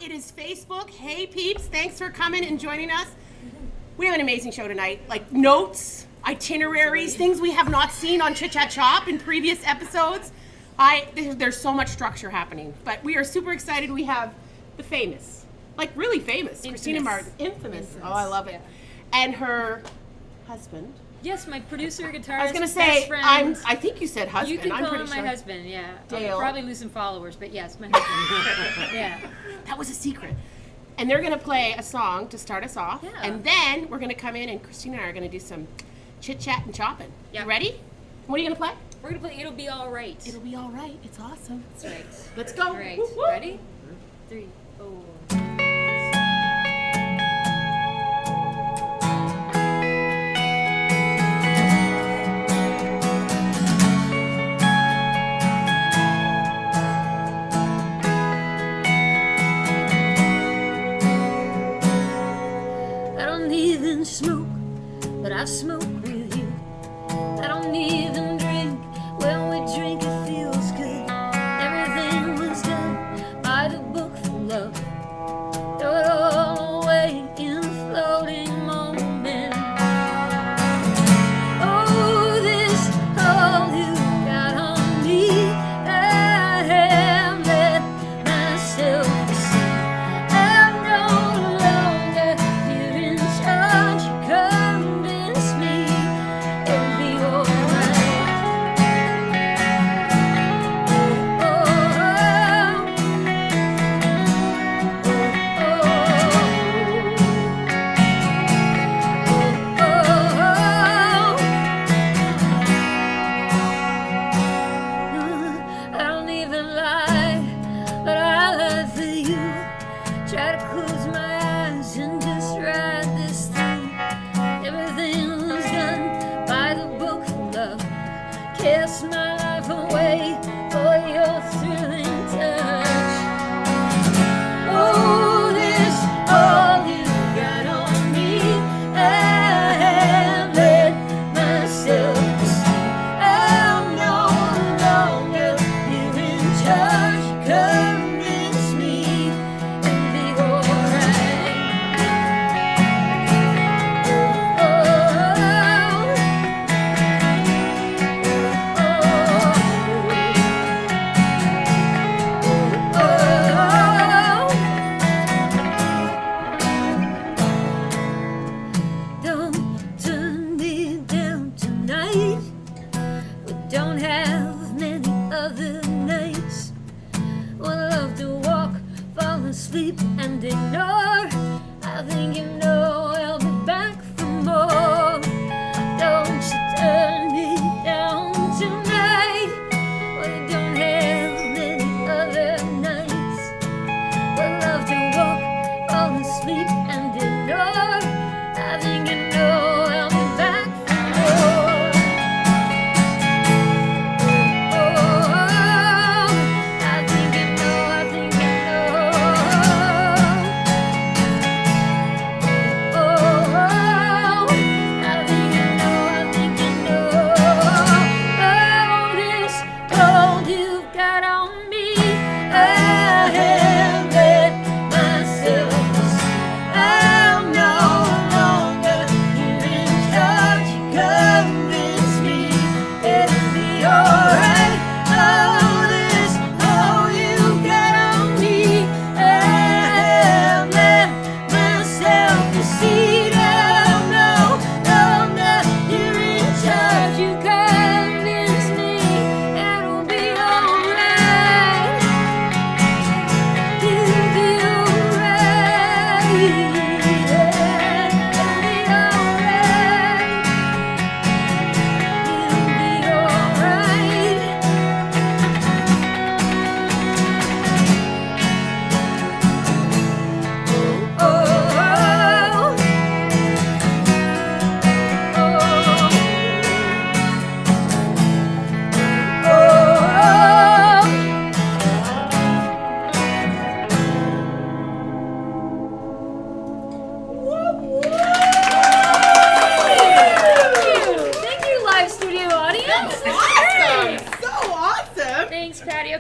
It is Facebook. Hey, peeps. Thanks for coming and joining us. We have an amazing show tonight. Like notes, itineraries, things we have not seen on Chit Chat Shop in previous episodes. There's so much structure happening. But we are super excited. We have the famous, like really famous, Christina Martin. Infamous. Oh, I love it. Yeah. And her husband. Yes, my producer, guitarist, I was going to say, I think you said husband. You can call him my husband, yeah. Dale. I'll probably lose some followers, but yes, my husband. Yeah. That was a secret. And they're going to play a song to start us off. Yeah. And then we're going to come in and Christina and I are going to do some chit-chat and chopping. Yep. You ready? What are you going to play? We're going to play It'll Be All Right. It'll Be All Right. It's awesome. That's right. Let's go. All right. Woo-hoo. Ready? 3, 4. Smoke, but I smoke with you. I don't even drink. When we drink, it feels good. Everything was done by the book for love. Throw it all away in a floating moment. Oh, this all you got on me. I have let myself see. I'm no longer here in charge. Convince me it'll be alright. Oh, oh, I don't even lie, but I lie for you. Try to close my eyes and just ride this through. Everything was done by the book for love. Cast my life away for your thrilling touch. Oh, this all you got on me. I have let myself see. I'm no longer here in charge. Convince me it'll be alright. Don't turn me down tonight. We don't have many other nights. We'll love to walk, fall asleep and ignore. I think you know I'll be back for more. Don't you turn me down tonight. We don't have many other nights. We'll love to walk, fall asleep and ignore. I think you know I'll be back for more. Oh, I think you know, I think you know.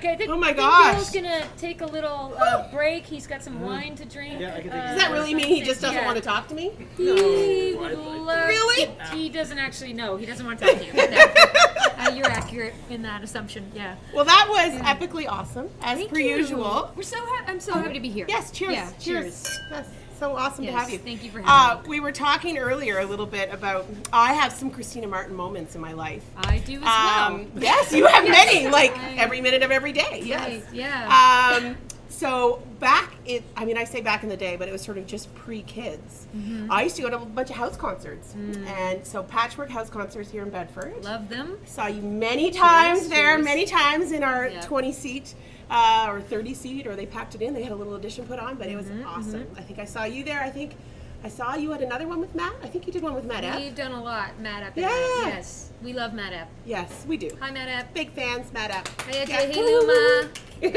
Okay, I think, Oh my I think gosh. Bill's gonna take a little break. He's got some wine to drink. Yeah, I can take Does that really mean he just doesn't Yeah. want to talk to me? He would love Really? He doesn't actually know. He doesn't want to talk to you. No. You're accurate in that assumption. Yeah. Well, that was epically awesome, as Thank per you. usual. We're so I'm so happy to be here. Yes, cheers. Yeah, cheers. That's so awesome to Yes, have you. thank you for having me. We were talking earlier a little bit about, I have some Christina Martin moments in my life. I do as well. Yes, you have many, like I- every minute of every day. Yes. Right, yeah. So I say back in the day, but it was sort of just pre-kids. Mm-hmm. I used to go to a bunch of house concerts. And so Patchwork House Concerts here in Bedford. Love them. Saw you many times there, cheers. many times in our Yeah. 20-seat or 30-seat, or they packed it in. They had a little addition put on, but it was awesome. I think I saw you there. I think I saw you at another one with Matt. I think you did one with Matt Epp. We've done a lot, Matt Epp. Yeah. Yes, we love Matt Epp. Yes, we do. Hi, Matt Epp. Big fans, Matt Epp. Hey, Yeah. hey, Luma. I'm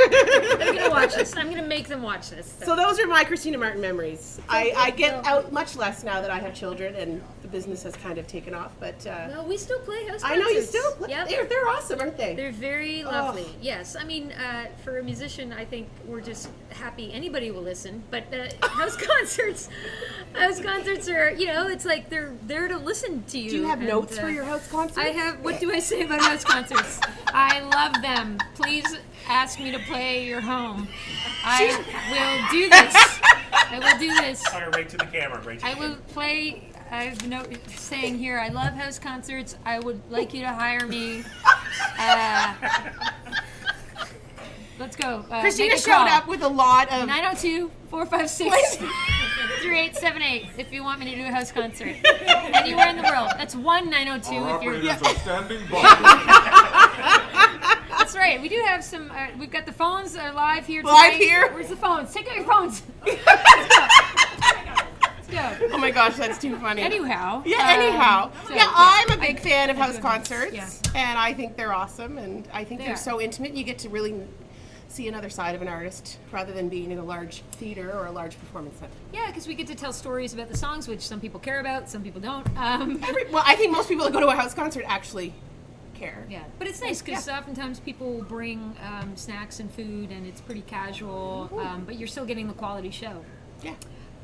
gonna watch this. I'm gonna make them watch this. So those are my Christina Martin memories. I get out much less now that I have children and the business has kind of taken off, but No, we still play house I concerts. know you still play. Yep. They're awesome, aren't they? They're very lovely. Yes, I mean, for a musician, I think we're just happy anybody will listen. But house concerts are, it's like they're there to listen to you. Do you have and, notes for your house concerts? I have. What do I say about house concerts? I love them. Please ask me to play your home. I will do this. I will do this. All right, right to the camera. Right to the I will play. I have a note saying here, I love house concerts. I would like you to hire me. Let's go. Christina make a showed call. up with a lot of 902-456-3878 if you want me to do a house concert. Anywhere in the world. That's 1-902 if you're... Operators are standing by. That's right. We do have some... we've got the phones live here tonight. Live here? Where's the phones? Take out your phones. Let's go. Oh my gosh, that's too funny. Anyhow. Anyhow. so, Yeah, I'm a big fan of I house do have- concerts, yeah. and I think they're awesome, and I think They they're are. so intimate. You get to really see another side of an artist rather than being in a large theater or a large performance center. Yeah, because we get to tell stories about the songs, which some people care about, some people don't. Well, I think most people that go to a house concert actually care. Yeah, but it's nice because oftentimes people will bring snacks and food, and it's pretty casual. But you're still getting the quality show. Yeah.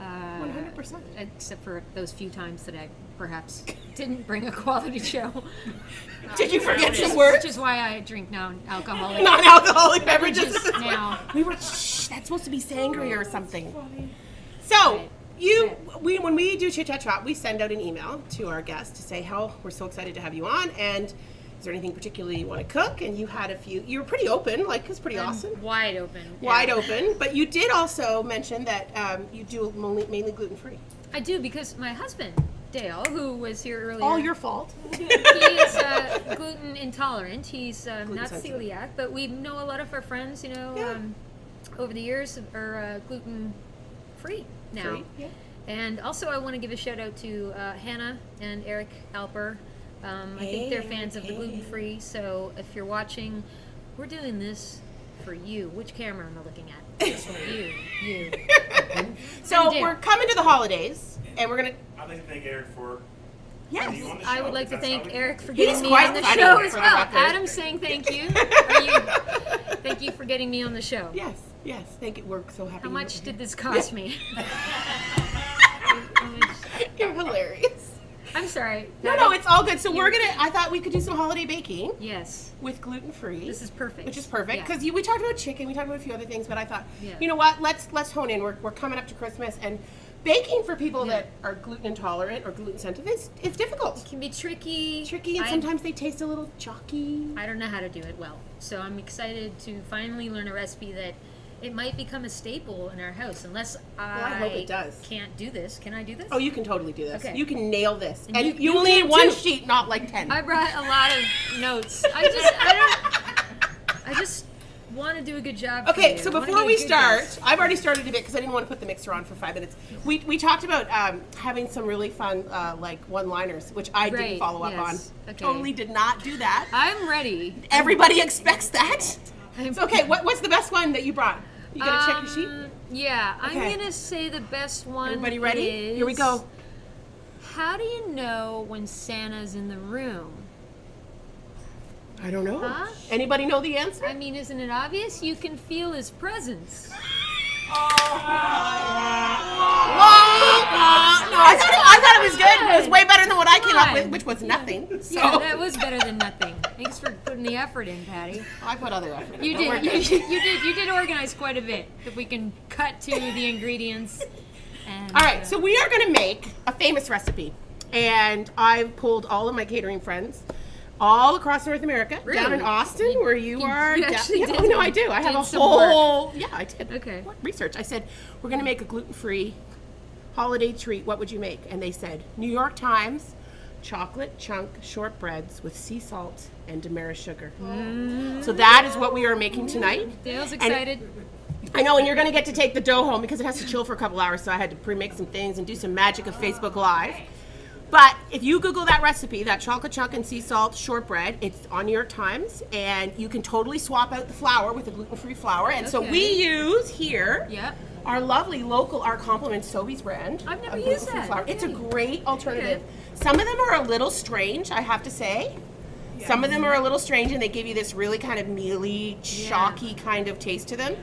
100%. Except for those few times that I perhaps didn't bring a quality show. Did you forget Which some is- words? Which is why I drink non-alcoholic Non-alcoholic beverages. beverages now. We were, shh, that's supposed to be sangria or something. So, when we do Chit Chat Chat, we send out an email to our guests to say how we're so excited to have you on, and is there anything particularly you want to cook? And you had a few, you were pretty open, like it's pretty awesome. Wide open. Wide open, but you did also mention that you do mainly gluten-free. I do because my husband, Dale, who was here earlier. All your fault. He is gluten intolerant. He's not sensitive. celiac, but we know a lot of our friends, over the years are gluten free now. Free, yeah. And also, I want to give a shout out to Hannah and Eric Alper. I think they're fans of the gluten free. So if you're watching, we're doing this for you. Which camera am I looking at? You. So Dale. we're coming to the holidays, and we're gonna. I'd like to thank Eric for Yes. being on the I show. would like to That's thank how we- Eric for He's getting me quite on the funny, show as for the well. record. Adam's saying thank you. Thank you for getting me on the show. Yes. Thank you. We're so happy. How you much were did this cost me? here. You're hilarious. I'm sorry. No, it's all good. So I thought we could do some holiday baking Yes, with gluten-free. this is perfect. Which is perfect Yeah. because we talked about chicken, we talked about a few other things, but I thought, Yeah. you know what? Let's hone in. We're coming up to Christmas, and baking for people Yeah. that are gluten intolerant or gluten sensitive is difficult. It can be tricky. And sometimes they taste a little chalky. I don't know how to do it well, so I'm excited to finally learn a recipe that it might become a staple in our house. Unless I hope it does. Can't do this. Can I do this? Oh, you can totally do this. Okay. You can nail this, And and you- you you will need can one too. sheet, not like 10. I brought a lot of notes. I just want to do a good job. for Okay, you. so I wanna before be a we good start, guest. I've already started a bit because I didn't want to put the mixer on for 5 minutes. We talked about having some really fun like one-liners, which I didn't Right, follow up yes. on. Okay. Totally did not do that. I'm ready. Everybody expects that. I'm- So, okay, what's the best one that you brought? You gotta check your sheet. Yeah, Okay. I'm gonna say the best one. Everybody ready? is, Here we go. How do you know when Santa's in the room? I don't know. Huh? Anybody know the answer? I mean, isn't it obvious? You can feel his presence. No, I thought it was good. It was way better than what I came up with, which was nothing. So Yeah, that was better than nothing. Thanks for putting the effort in, Patty. I put other effort. You in. did. You did organize quite a bit. If we can cut to the ingredients. And, All right, so we are going to make a famous recipe, and I've pulled all of my catering friends all across North America, down in Really? Austin, where you are. You actually Yeah, did oh no, I do. I have did a some whole. Yeah, I did. Okay. What research? I said we're going to make a gluten-free holiday treat. What would you make? And they said New York Times chocolate chunk shortbreads with sea salt and demerara sugar. So that is what we are making tonight. Dale's excited. I know, and you're going to get to take the dough home because it has to chill for a couple hours, so I had to pre-make some things and do some magic of Facebook Live. But if you Google that recipe, that chocolate chunk and sea salt shortbread, it's on New York Times, and you can totally swap out the flour with a gluten-free flour. And so Okay. we use here Yep. our lovely local, our Compliments Sobeys brand. I've never of used gluten-free that. flour. It's a Okay. great alternative. Okay. Some of them are a little strange, I have to say. Some of them are a little strange, and they give you this really kind of mealy, chalky kind of taste to them.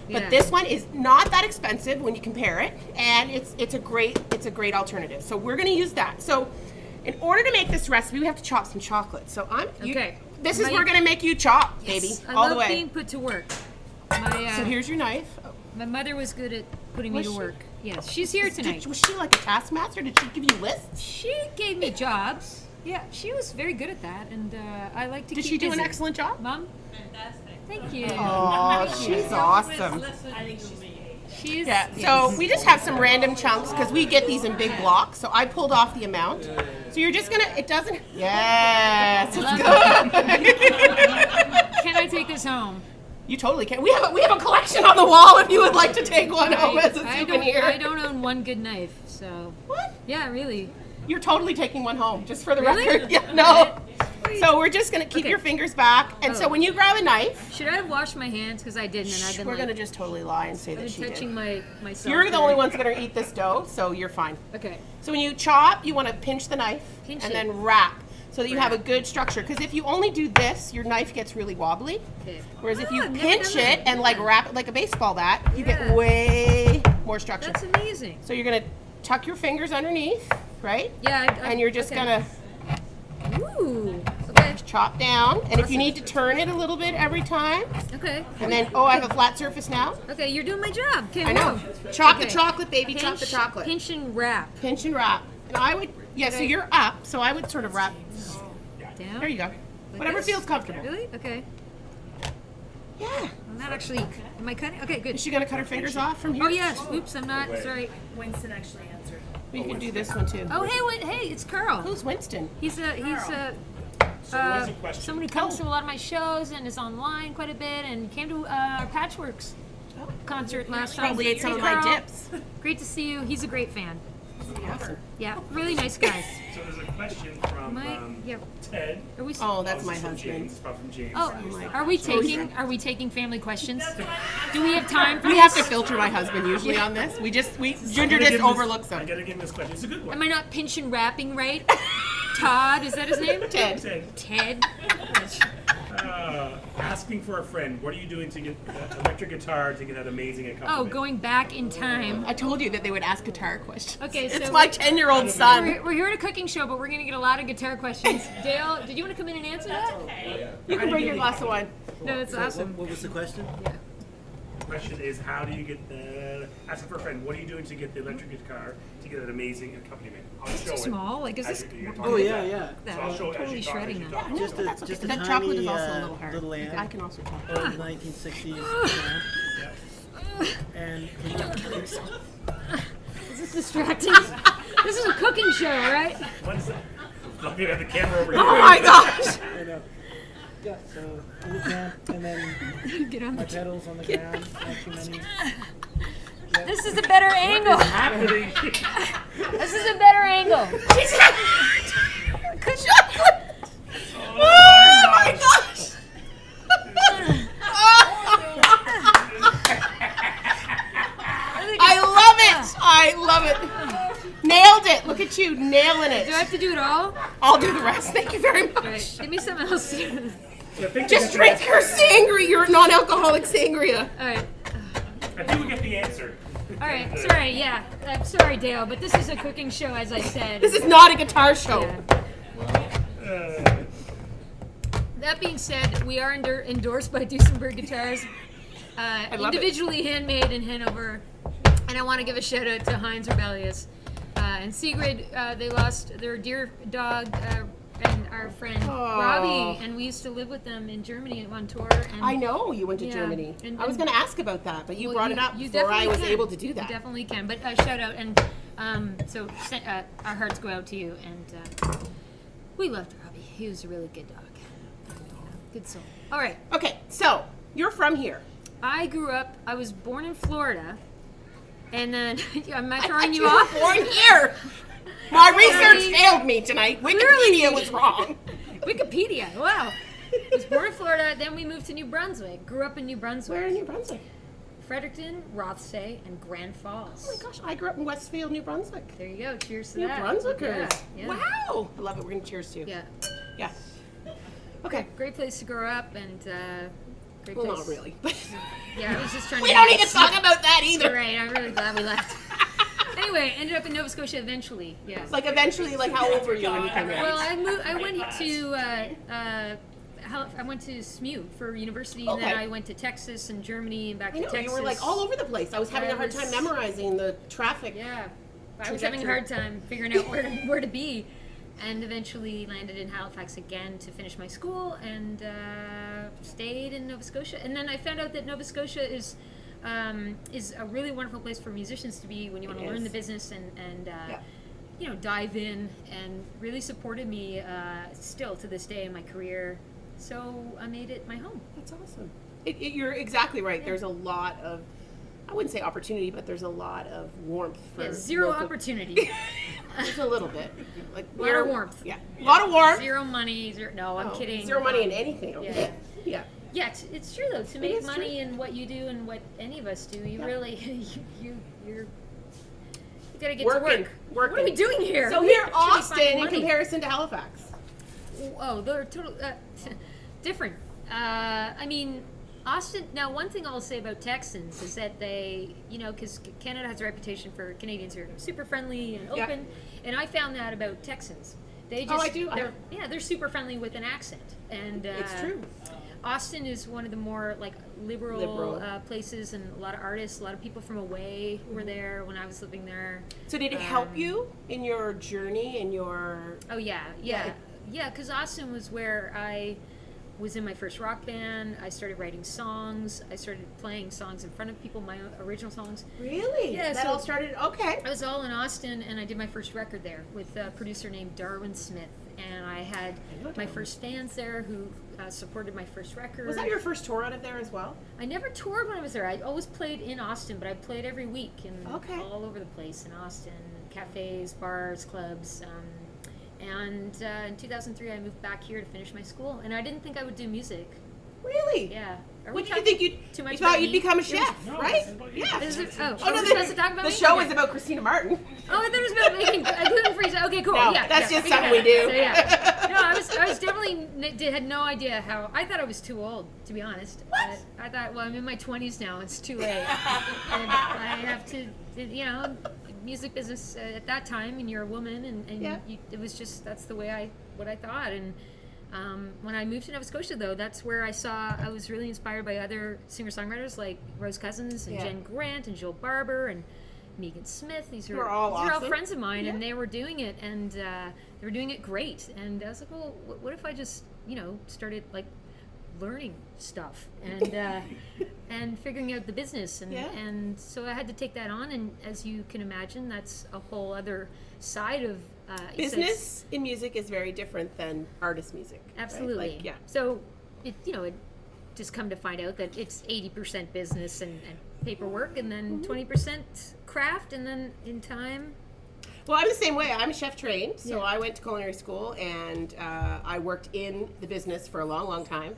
But Yeah. this one is not that expensive when you compare it, and it's a great alternative. So we're going to use that. So in order to make this recipe, we have to chop some chocolate. So Okay. This is My- we're going to make you chop, baby, I all the love way. being put to work. My, So here's your knife. my mother was good at putting me Was to she? work. Yes, she's here tonight. Was she like a taskmaster? Did she give you lists? She gave me jobs. Yeah, she was very good at that, and I like to Did keep she do an busy. excellent job? Mom? Thank you. Oh, she's awesome. She's Yeah, so we just have some random chunks because we get these in big blocks. So I pulled off the amount. So you're just gonna, it doesn't, yes, it's good. Can I take this home? You totally can. We have a collection on the wall if you would like to take one home as a souvenir. I don't own one good knife, so. What? Yeah, really. You're totally taking one home, just for the Really? record. Yeah, no. So we're just gonna keep Okay. your fingers back. And so Oh. when you grab a knife, Should I have washed my hands? Because I didn't, and I've been we're like, gonna just totally lie and say I've that been she touching did. myself. You're the there. only ones that are gonna eat this dough, so you're fine. Okay. So when you chop, you want to pinch the knife Pinch and it. then wrap so that you have a Wrap. good structure. Because if you only do this, your knife gets really wobbly. Okay. Whereas if you I've never pinch done it that. and like wrap it like a baseball bat, you Yeah. get way more structure. That's amazing. So you're gonna tuck your fingers underneath, right? Yeah. And you're just okay. gonna Ooh. Okay. chop down. And if you need to turn it a little bit every time, Okay. and then I have a flat surface now. Okay. You're doing my job. Okay. I know. whoa. Chop the Okay. chocolate, baby. Chop the chocolate. Pinch and wrap. Pinch and wrap. And I would, yeah. So Okay. you're up. So I would sort of wrap. Down. There you go. Whatever this? feels comfortable. Really? Okay. Yeah. I'm not actually. Am I cutting? Okay. Good. Is she gonna cut her fingers off from here? Oh yes. Oops. I'm not. Sorry. Winston actually answered. We can do this one too. Oh hey. Wait. Hey. It's Carl. Who's Winston? He's a what's the question? someone who comes to a lot of my shows and is online quite a bit and came to our Patchworks concert last time. Probably ate some Hey, of my Carl. dips. Great to see you. He's a great fan. Awesome. Yeah, really nice guy. So there's a question from Yeah. Ted. Are we? Oh, that's my From husband. James. It's probably from James. Oh, are we taking family questions? Do we have time for We this? have to filter my husband usually on this. Ginger just overlooks I him. gotta give him this question. It's a good one. Am I not pinch and wrapping right? Todd, is that his name? Ted. Ted, Ted. asking for a friend. What are you doing to get electric guitar to get that amazing accompaniment? Oh, going back in time. I told you that they would ask guitar questions. Okay, It's so my 10-year-old son. We're here at a cooking show, but we're gonna get a lot of guitar questions. Dale, did you want to come in and answer that? You can bring your glass of wine. No, that's awesome. What was the question? The question is, how do you get the asking for a friend? What are you doing to get the electric guitar to get that amazing accompaniment? I'll show it. Small, like is as this? you're talking Oh yeah, about yeah. that. So I'll show it as Totally you talk. shredding As you that. talk. No, Just a, that's okay. just a That tiny, chocolate is also a little hard. little lamp I can also talk. of 1960s. And Is this distracting? This is a cooking show, right? What's that? Looking at the camera over here. Oh my gosh! I know. Yeah, so a little lamp and then Get on my the. pedals on the ground. Not too many. This is a better angle. Happening. This is a better angle. Chocolate! Oh Oh my gosh! I love it! Nailed it! Look at you, nailing Do I it. have to do it all? I'll do the rest. Thank you very much. Right. Give me something else. So I think Just drink your sangria, your non-alcoholic sangria. All right. I think we get the answer. All right. Sorry. Yeah. I'm sorry, Dale, but this is a cooking show, as I said. This is not a guitar show. Yeah. That being said, we are endorsed by Duesenberg Guitars, love it. individually handmade in Hanover. And I want to give a shout out to Heinz Rebellious and Sigrid. They lost their dear dog and our friend Robbie, and we used to live with them in Germany on tour. And I know you went to Yeah, Germany. and- I was going to ask about that, but you well, brought it up you before I was definitely can. able to do You that. definitely can. But shout out, and so our hearts go out to you. And we loved Robbie. He was a really good dog. Good soul. All right. Okay, so you're from here. I grew up. I was born in Florida, and then I'm not I throwing thought you were off. born here. My research failed me tonight. Wikipedia was wrong. Wikipedia. Wow. I was born in Florida. Then we moved to New Brunswick. Grew up in New Brunswick. Where in New Brunswick? Fredericton, Rothsay, and Grand Falls. Oh my gosh, I grew up in Westfield, New Brunswick. There you go. Cheers to New that. Brunswickers. Yeah. Wow. I love it. We're going to cheers to. Yeah. Yeah. Okay. Great place to grow up, and great Well, place. not really. Yeah, I was just trying We to. don't need to talk about that You're either. right. I'm really glad we left. Anyway, ended up in Nova Scotia eventually. Yeah. Like eventually, like how old were you when you came here? Well, I went to. I went to SMU for university, and then Okay. I went to Texas and Germany and back I to know, Texas. you were like all over the place. I was having a hard I time was- memorizing the traffic. Yeah, I was having a hard time figuring out where to be, and eventually landed in Halifax again to finish my school, and stayed in Nova Scotia. And then I found out that Nova Scotia is a really wonderful place for musicians to be when you want to It learn is. the business and Yeah. you know, dive in, and really supported me still to this day in my career. So I made it my home. That's awesome. You're exactly right. There's a lot of, I wouldn't say opportunity, but there's a lot of warmth for Yeah, zero local- opportunity. Just a little bit. Like A lot of warmth. Yeah, a lot of warmth. Zero money. No, I'm Oh, kidding. Zero money in anything. Yeah. Okay. Yeah. Yeah, it's true though. To make is money in what you do and what any of us do, you really you gotta get to Working. work. What are we doing here? So We here, should be Austin, finding in money. comparison to Halifax. Oh, they're total different. I mean, Austin. Now, one thing I'll say about Texans is that they, you know, because Canada has a reputation for Canadians are super friendly and Yeah. open, and I found that about Texans. They Oh, just, I do. they're super friendly with an accent, and It's true. Austin is one of the more like liberal. Liberal. Places, and a lot of artists, a lot of people from away were there when I was living there. So did it help you in your journey and your? Oh yeah. Because Austin was where I was in my first rock band. I started writing songs. I started playing songs in front of people, my own original songs. Really? Yeah, That so- all started. Okay. I was all in Austin, and I did my first record there with a producer named Darwin Smith. And I had know my Darwin. first fans there who supported my first record. Was that your first tour out of there as well? I never toured when I was there. I always played in Austin, but I played every week and Okay. all over the place in Austin, cafes, bars, clubs. And in 2003, I moved back here to finish my school, and I didn't think I would do music. Really? Yeah. Are What we did you think talking you? too much You thought about you'd me? become a chef, No, right? this is about- Yeah. Is it, oh, Oh are no, we supposed to talk about the me? show Okay. is about Christina Martin. Oh, I thought it was about making a gluten-free. Okay, cool. No, yeah, that's yeah, just we got something we it. do. So, yeah. No, I was definitely had no idea how. I thought I was too old, to be honest. What? I thought, well, I'm in my 20s now. It's too late, and I have to, you know, music business at that time, and you're a woman, and Yeah. it was just that's the way what I thought, and. When I moved to Nova Scotia, though, that's where I was really inspired by other singer-songwriters like Rose Cousins and Yeah. Jen Grant and Joel Barber and Megan Smith. These Who are all these are all awesome. friends of mine, Yeah. and they were doing it, and they were doing it great. And I was like, well, what if I just, you know, started like learning stuff and and figuring out the business, and Yeah. and so I had to take that on. And as you can imagine, that's a whole other side of Business in music is very different than artist music. right? Absolutely. Like, yeah. So it just come to find out that it's 80% business and paperwork, and then 20% craft, and then in time. Well, I'm the same way. I'm chef trained, so Yeah. I went to culinary school, and I worked in the business for a long, long time.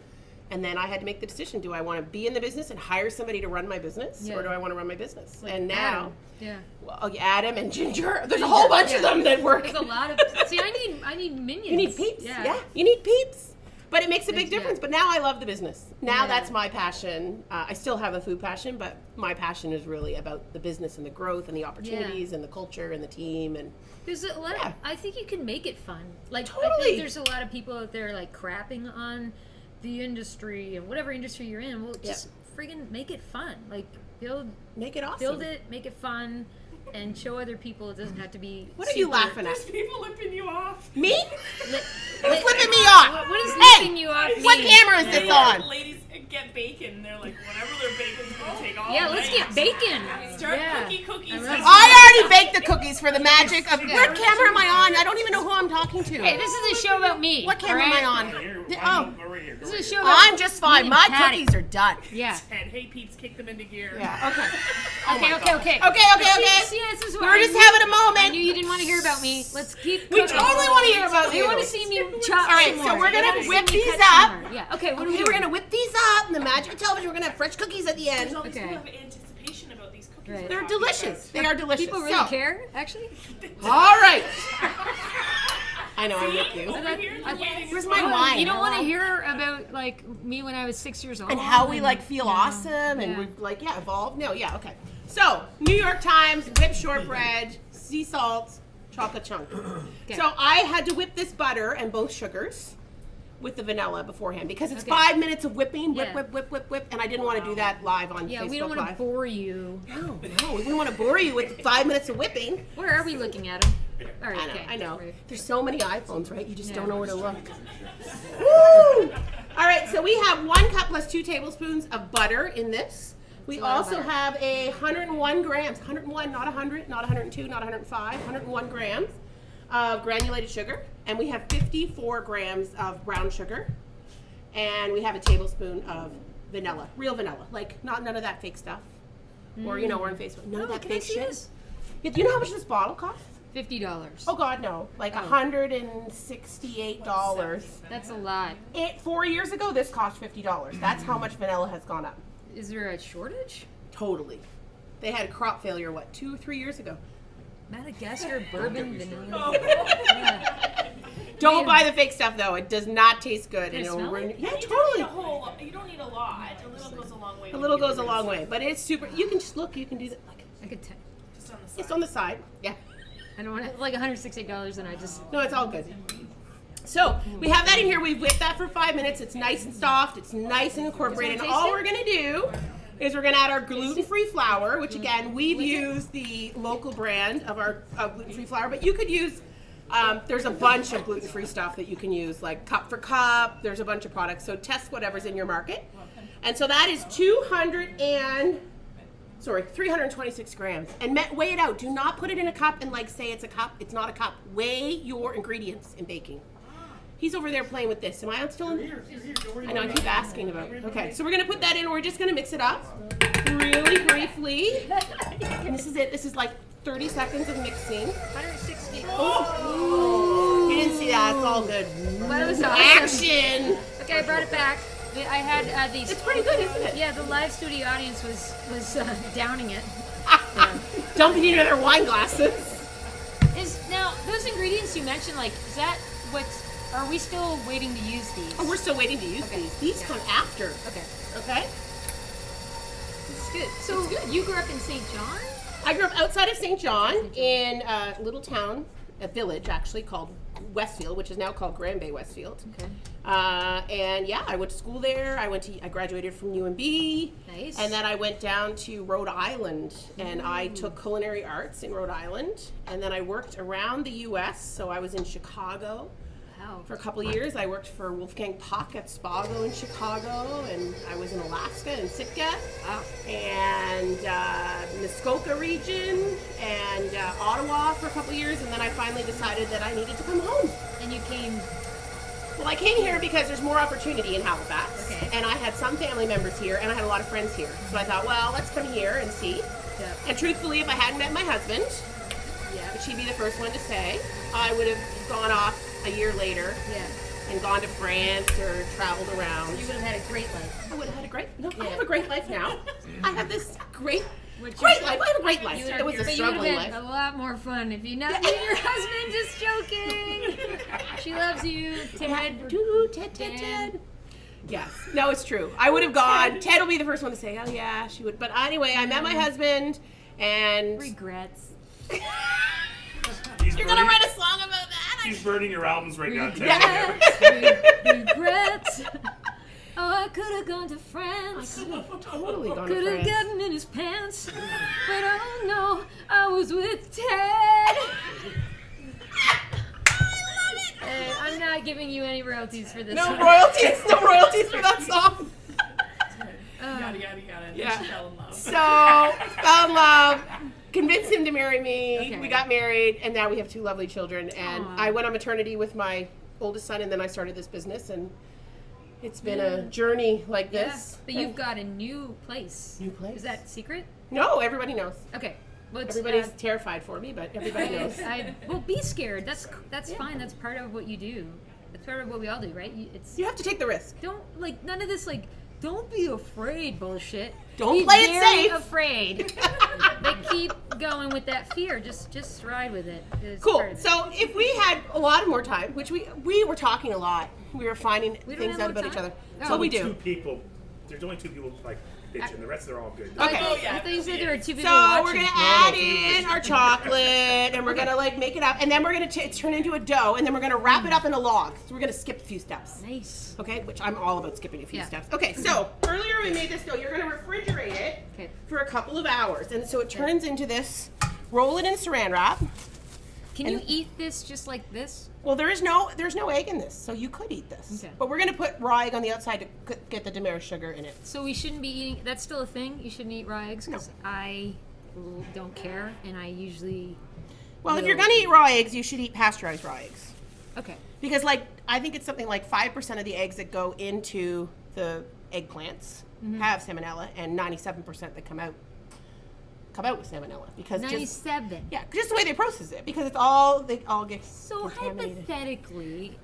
And then I had to make the decision: do I want to be in the business and hire somebody to run my business, Yeah. or do I want to run my business? Like and now, Adam. Yeah. well, Adam and Ginger, there's a whole bunch of Yeah. them that work. There's a lot of. See, I need minions. You need peeps. Yeah. You need peeps. But it makes a big Yeah. difference. But now I love the business. Now Yeah. that's my passion. I still have a food passion, but my passion is really about the business and the growth and the opportunities and the culture and the team. And There's a lot Yeah. of, I think you can make it fun. Like, I Totally. think there's a lot of people out there, like, crapping on the industry and whatever industry you're in. Well, just friggin' make it fun. Like, make it awesome. build it, make it fun, and show other people it doesn't have to be What are you super- laughing at? People lipping you off. Me? Li- Who's flipping me off? What is Hey, lipping you off what mean? camera is this on? Ladies get bacon. They're like, whatever their bacon's gonna take all Yeah, let's night. get bacon. Start Yeah. cookies. I already baked the cookies for the magic of. What camera am I on? I don't even know who I'm talking to. Hey, this is a show about me. What camera am I on? Here, Oh, right here. This is a show about I'm just fine. me, My Patty. cookies are done. Yeah. And hey, peeps, kick them into gear. Yeah. Okay. Okay. Okay. See, this is what We're I just knew- having a I moment. knew you didn't want to hear about me. Let's keep We cooking. totally want to hear about They you. want to see me chop. All right, some so more. we're They gonna wanna see whip me these cut some up. more. Yeah. Okay. What are we Okay, doing? we're gonna whip these up in the magic of television. We're gonna have fresh cookies at the There's end. all these Okay. people who have anticipation about these cookies. Right. we're They're talking delicious. They are delicious. People really So, care, actually. all right. I know I'm with you. about. Over here, they're waiting Where's as my well. wine? You don't want to hear about like me when I was 6 years old And how we like feel you know, awesome and yeah. we've like evolved. No, yeah, okay. So New York Times whipped shortbread, sea salt, chocolate chunk. So I had to whip this butter and both sugars with the vanilla beforehand because it's Okay. 5 minutes of whipping, whip, Yeah. whip, whip, whip, whip, and I didn't want to do that live on Yeah, Facebook we don't want to Live. bore you. No, we wouldn't want to bore you with 5 minutes of whipping. Where are we looking at them? All right, I know, okay. I know. Right. There's so many iPhones, right? You just don't Yeah. know where to look. Woo! All right, so we have 1 cup plus 2 tablespoons of butter in this. We a lot of also butter. have 101 grams, 101, not 100, not 102, not 105, 101 grams of granulated sugar. And we have 54 grams of brown sugar. And we have a tablespoon of vanilla, real vanilla, like none of that fake stuff. Or, you know, we're on Facebook. None of that can I fake see shit. this? Yeah, do you know how much this bottle costs? $50. Oh God, no! Like $168. That's a lot. 4 years ago, this cost $50. That's how much vanilla has gone up. Is there a shortage? Totally. They had crop failure. What, 2 or 3 years ago? Madagascar bourbon vanilla. Oh. Yeah. Don't buy the fake stuff though. It does not taste good. Can I And it'll smell ruin- it? Yeah, You don't need totally. a whole. You don't need a lot. A little goes a long way. A little goes a long way, but it's super. You can just look. You can do that. Like I could tell. Just on the side. it's on the side. Yeah. I don't want to, like $168 and I just, No, it's all good. So we have that in here. We've whipped that for 5 minutes. It's nice and soft. It's nice and incorporated. And Just wanna all taste we're gonna do is we're gonna add our gluten-free flour, which again we've used the local brand of our gluten-free flour, but you could use. There's a bunch of gluten-free stuff that you can use, like Cup for Cup. There's a bunch of products. So test whatever's in your market. And so that is 326 grams. And weigh it out. Do not put it in a cup and like say it's a cup. It's not a cup. Weigh your ingredients in baking. He's over there playing with this. Am I still in? I know, I keep asking about it. Okay, so we're gonna put that in. We're just gonna mix it up really briefly. And this is it. This is like 30 seconds of mixing. 160. Oh, you didn't see that. It's all good. But it was awesome. Action. Okay, I brought it back. I had these. It's pretty good, isn't it? Yeah, the live studio audience was downing it. Dumping it into their wine glasses. Is now those ingredients you mentioned, like, is that what's? Are we still waiting to use these? Oh, we're still waiting to use these. These come after. Okay, Okay. this is good. So you grew up in St. John? I grew up outside of St. John in a little town, a village actually called Westfield, which is now called Grand Bay Westfield. Okay. And yeah, I went to school there. I graduated from UMB. Nice. And then I went down to Rhode Island and I took culinary arts in Rhode Island. And then I worked around the U.S. So I was in Chicago Wow. for a couple of years. I worked for Wolfgang Puck at Spago in Chicago, and I was in Alaska in Sitka. Wow. And Muskoka region and Ottawa for a couple of years, and then I finally decided that I needed to come home. And you came. Well, I came here because there's more opportunity in Halifax, Okay. and I had some family members here, and I had a lot of friends here. So I thought, well, let's come here and see. Yeah. And truthfully, if I hadn't met my husband, Yeah. which he'd be the first one to say, I would have gone off a year later Yeah. and gone to France or traveled around. You would have had a great life. I would have had a great, no, I have a great life now. I have this great Great life. I have a great life. You It was a but you would struggling have had life. a lot more fun if you not been your husband. Just joking. She loves you, Ted. Ted. Yes. No, it's true. I would have gone. Ted will be the first one to say, oh, yeah, she would. But anyway, I met my husband, and... Regrets. You're going to write a song about that? He's burning your albums right now. Regrets. Oh, I could have gone to France. Totally gone to Could have France. gotten in his pants. But oh no, I was with Ted. Hey, I'm not giving you any royalties for this. No one. royalties. No royalties for that song. Yada, yada, yada. And Yeah. then she fell in love. So, fell in love, convinced him to marry me. Okay. We got married, and now we have 2 lovely children. And Aw. I went on maternity with my oldest son, and then I started this business, and it's been a journey like Yeah, this. but you've got a new place. New place? Is that secret? No, everybody knows. Okay. Well, it's, Everybody's terrified for me, but everybody knows. well, be scared. That's fine. That's part of what you do. That's part of what we all do, right? It's You have to take the risk. don't like none of this like don't be afraid bullshit. Don't Be play it very safe. Afraid. They keep going with that fear. Just ride with it. It's Cool. part of it. So if we had a lot more time, which we were talking a lot, we were finding We don't things have out more about each time? other. Oh. So we There's do. only 2 people like bitching. The rest they're all good. Okay. I thought you said there were 2 people So watching. we're gonna add in our chocolate, and we're gonna like make it up, and then we're gonna turn into a dough, and then we're gonna wrap it up in a log. So we're gonna skip a few steps. Nice. Okay, which I'm all about skipping a few Yeah. steps. Okay, so earlier we made this dough. You're gonna refrigerate it Okay. for a couple of hours, and so it turns into this. Roll it in Saran wrap. Can you eat this just like this? Well, there's no egg in this, so you could eat this. Okay. But we're gonna put raw egg on the outside to get the demerit sugar in it. So we shouldn't be eating. That's still a thing. You shouldn't eat raw eggs because I don't care, and I usually. Well, if will- you're gonna eat raw eggs, you should eat pasteurized raw eggs. Okay. Because, like, I think it's something like 5% of the eggs that go into the eggplants have salmonella, and 97% that come out with salmonella. Because just 97. just the way they process it. Because they all get So contaminated. hypothetically,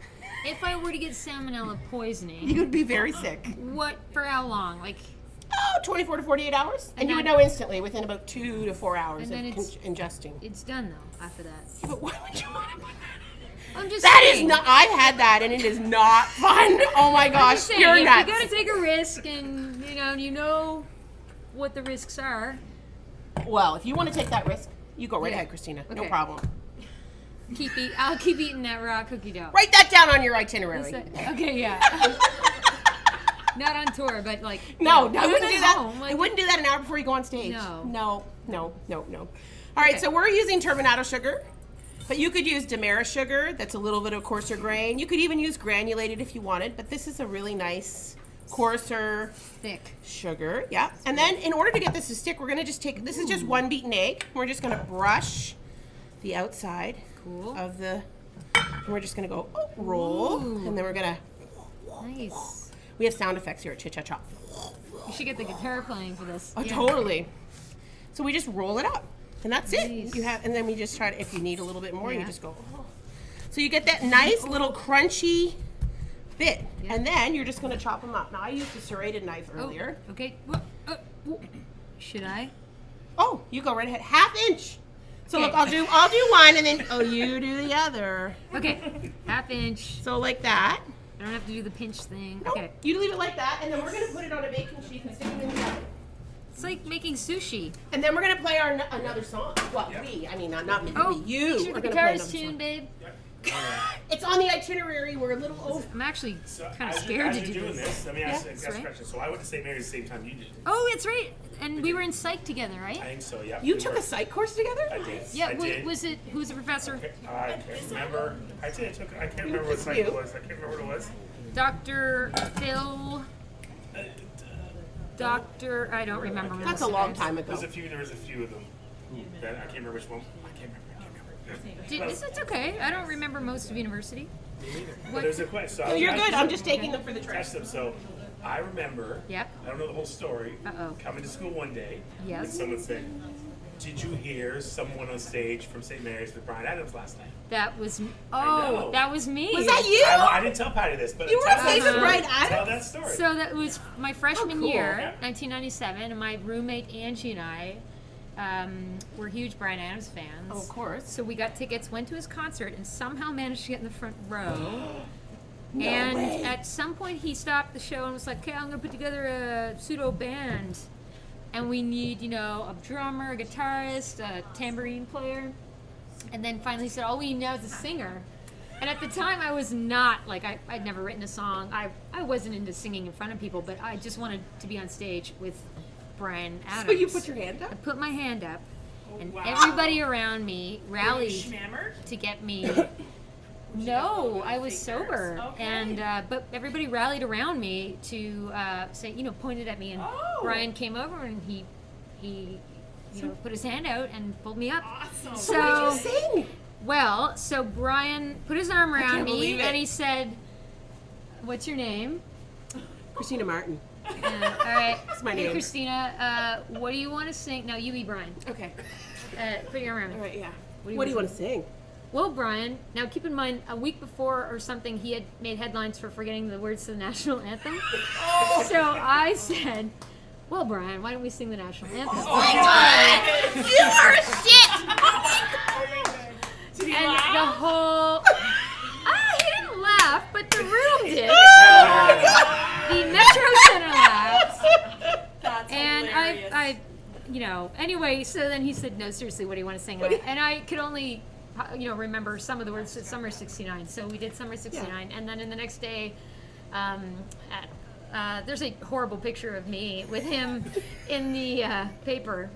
if I were to get salmonella poisoning, You would be very sick. what for how long? Like 24 to 48 hours, and you would then- know instantly within about 2 to 4 hours And of then it's- ingesting. it's done though after that. But why would you want to put that? I'm just That is saying. not. I've had that, and it is not fun. Oh my I'm gosh, just saying, you're if nuts. you gotta take a risk, and you know what the risks are. Well, if you want to take that risk, you go right Yeah. ahead, Christina. No Okay. problem. I'll keep eating that raw cookie dough. Write that down on your itinerary. Okay, yeah. Not on tour, but like. No, you know, I wouldn't at do that. home, I like- wouldn't do that an hour before you go on stage. No. No. All right, Okay. so we're using turbinado sugar, but you could use demerit sugar. That's a little bit of coarser grain. You could even use granulated if you wanted, but this is a really nice coarser Thick. sugar. Yeah. And then in order to get this to stick, we're gonna just take. This is just one beaten egg. We're just gonna brush the outside Cool. of the. And we're just gonna go roll, Ooh. and then we're gonna. Nice. We have sound effects here at Chit Chat Chop. You should get the guitar playing for this. Oh, Yeah. totally. So we just roll it up, and that's it. Nice. You have, and then we just try to. If you need a little bit more, you Yeah. just go. Oh. So you get that nice little crunchy bit, Yeah. and then you're just gonna chop them up. Now I used a serrated knife Oh, earlier. okay. Should I? Oh, you go right ahead. 1/2 inch. So Okay. look, I'll do one, and then you do the other. Okay. 1/2 inch. So like that. I don't have to do the pinch thing. Nope. Okay. You leave it like that, and then we're gonna put it on a baking sheet and stick it in the oven. It's like making sushi. And then we're gonna play our another song. Well, Yeah. not me. Oh, You make sure are the gonna guitar play is another tuned, babe. It's on the itinerary. We're a little over. I'm actually So kind of as scared you're to do doing this. let me ask Yeah, you that's a right. question. So I went to St. Mary's the same time you did. Oh, it's right. And we were in psych together, I right? think so. Yeah. You we took were. a psych course together? I did. Yeah. I did. Was it? Who's the professor? I can't remember. I did. I can't remember what site you. it was. I can't remember what it was. Dr. Phil. Doctor. I don't remember. That's a long time ago. There was a few of them. That I can't remember which one. I can't remember. It's okay. I don't remember most of university. But there's a question. So No, you're good. I'm just taking them for the trip. test them. So I remember. Yep. I don't know the whole story. Uh-oh. Coming to school one day. Yes. And someone said, "Did you hear someone on stage from St. Mary's with Brian Adams last night?" That was. know. Oh, that was me. Was that you? I didn't tell Patty this, but You were tell on stage with Brian Tell Adams? that story. So that was my freshman Oh, cool. year, Yeah. 1997, and my roommate Angie and I were huge Bryan Adams fans. Oh, of course. So we got tickets, went to his concert, and somehow managed to get in the front row. No and way. at some point he stopped the show and was like, okay, I'm going to put together a pseudo band. And we need, a drummer, a guitarist, a tambourine player. And then finally he said, all we need now is a singer. And at the time I was not, I'd never written a song. I wasn't into singing in front of people, but I just wanted to be on stage with Bryan Adams. So you put your hand I up? put my hand up, and wow. everybody around me Were you rallied schmammered? to get me. No, I was sober, Okay. and but everybody rallied around me to say, pointed at me, and Oh. Bryan came over and he put his hand out and pulled me up. Awesome. So what did you sing? Well, so Bryan put his arm around can't me believe it. and he said, "What's your name?" Christina Martin. All right, That's my hey, name. Christina, what do you want to sing? No, you be Bryan. Okay. Put your arm around me. All right, yeah. What What do do you you want to sing? Well, Bryan, now keep in mind, a week before or something, he had made headlines for forgetting the words to the national anthem. So I said, well, Bryan, why don't we sing the national anthem? You are a shit! Did he And laugh? the whole... he didn't laugh, but the room did. The Metro Center laughed. That's And hilarious. anyway, so then he said, no, seriously, what do you want to sing? And I could only, remember some of the words to Summer 69. So we did Summer 69. And then in the next day, there's a horrible picture of me with him in the paper.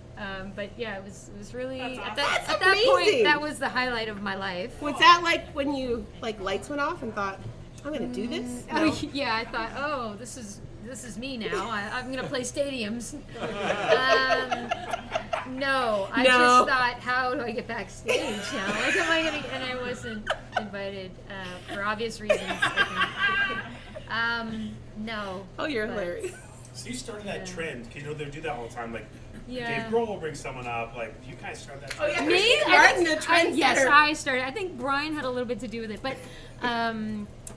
But yeah, it was really, at That's that amazing. point, that was the highlight of my life. Was that like when you, lights went off and thought, I'm going to do this? No. Yeah, I thought, oh, this is me now. I'm gonna play stadiums. No, I just thought, how do I get backstage now? Like, am I gonna? And I wasn't invited for obvious reasons. I think. No. Oh, you're but- hilarious. So you started that trend, because they do that all the time. Like, Yeah. Dave Grohl will bring someone up. Like, you guys started that trend. yeah. Me? Christina I Martin, think- the trendsetter. yes, I started. I think Bryan had a little bit to do with it, but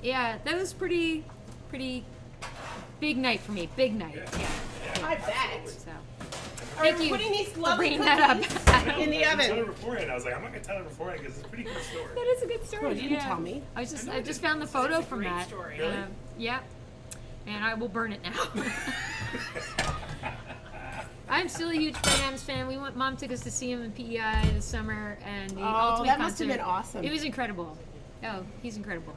yeah, that was pretty big night for me. Big night. Yeah. I bet. So All right, thank we're you putting these for lovely bringing that cookies up. in the I didn't tell her oven. beforehand. I was like, I'm not gonna tell her beforehand because it's a pretty good story. That is a good story. Oh, you didn't tell me. I just found the photo from great that. story. Really? Yeah. And I will burn it now. I'm still a huge Bryan Adams fan. Mom took us to see him in PEI this summer, and the ultimate that must have concert. been awesome. It was incredible. Oh, he's incredible.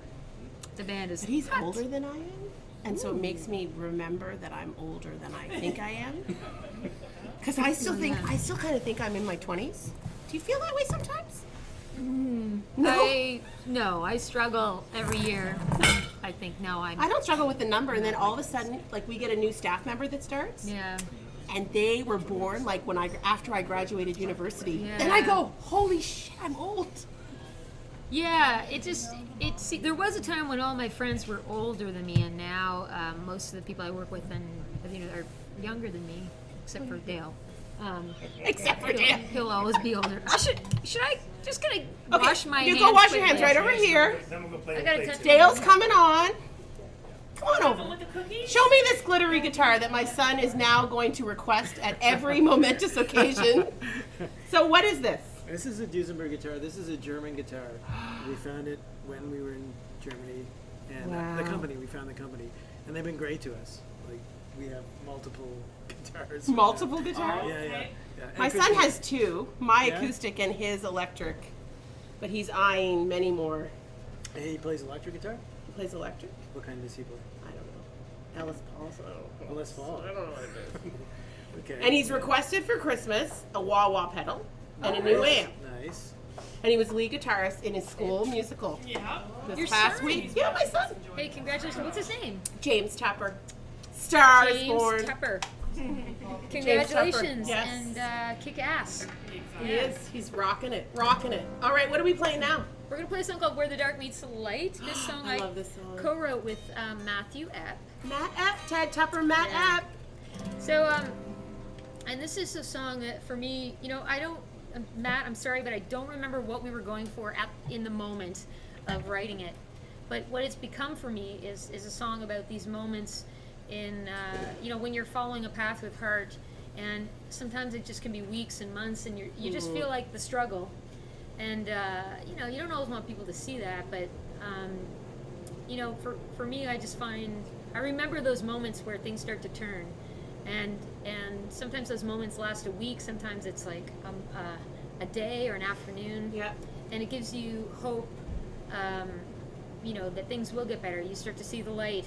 The band is. But he's hot. older than I am, and so it makes me remember that I'm older than I think I am. Because I still kind of think I'm in my 20s. Do you feel that way sometimes? No? I struggle every year. I think I'm. I don't struggle with the number, and then all of a sudden, we get a new staff member that starts, Yeah. and they were born after I graduated university, Yeah. and I go, holy shit, I'm old. Yeah, there was a time when all my friends were older than me, and now most of the people I work with are younger than me, except for Dale. Except for Dale. He'll always be older. Should I just gonna wash my you hands? go wash your hands quickly? right over here. Then we'll go play I the gotta play touch too. Dale's coming on. Come on Careful over. with the cookies. Show me this glittery guitar that my son is now going to request at every momentous occasion. So what is this? This is a Duesenberg guitar. This is a German guitar. We found it when we were in Germany, and the Wow. company. We found the company, and they've been great to us. Like we have multiple guitars. Multiple guitars? Yeah, yeah. And My son Christina- has two, my Yeah? acoustic and his electric, but he's eyeing many more. And he plays electric guitar. He plays electric? What kind does he play? I don't know. Ellis Paul's. I don't know. Ellis Paul. I don't know what it is. Okay. And he's requested for Christmas a wah-wah pedal and a new amp. Nice. And he was lead guitarist in his school musical Yeah. this Your past son? week. Yeah, my son. Hey, congratulations! What's his name? James Tupper. Star is James born. Tupper. Tupper, Congratulations yes. and kick ass. He is. He's rocking it. Rocking it. All right, what are we playing now? We're gonna play a song called "Where the Dark Meets the Light." This song I love this song. co-wrote with Matthew Epp. Matt Epp. Ted Tupper, Matt Yeah. Epp. So, and this is a song that for me, I don't, Matt, I'm sorry, but I don't remember what we were going for in the moment of writing it. But what it's become for me is a song about these moments in, when you're following a path with heart and sometimes it just can be weeks and months, and you just feel like the struggle. And you know, you don't always want people to see that, but you know, for me, I just find I remember those moments where things start to turn, and sometimes those moments last a week. Sometimes it's like a day or an afternoon. Yeah. And it gives you hope. You know, that things will get better. You start to see the light,